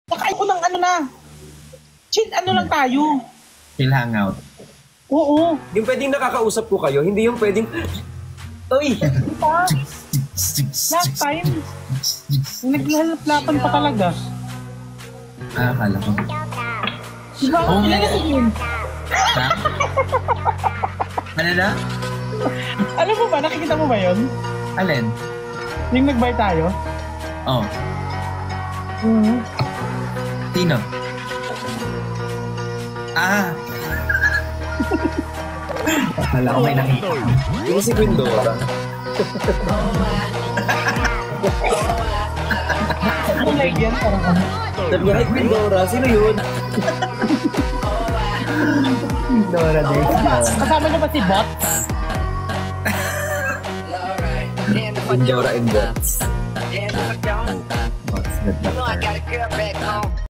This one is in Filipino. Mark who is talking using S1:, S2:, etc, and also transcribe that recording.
S1: Nakain ko ng ano na. Chill, ano lang tayo.
S2: Chill hangout.
S1: Oo.
S3: Yung pwedeng nakakausap ko kayo, hindi yung pwedeng... Uy!
S1: Diba? Last time, naglalaplapan pa talaga.
S2: Akala ko.
S1: Diba?
S2: Oo.
S1: Nilalasig yun.
S2: Ha? Ano na?
S1: Alam mo ba, nakikita mo ba yun?
S2: Alin?
S1: Yung nag-bar tayo?
S2: Oh. Tino? Akala ko may nakita.
S3: Yung si Gwendora.
S1: Ano like yan? Parang ano?
S3: Sabi niya, hey Gwendora, sino yun?
S2: Dora Days.
S1: Kasama niya ba si Bots?
S3: Gwendora and Bots.
S2: What's that?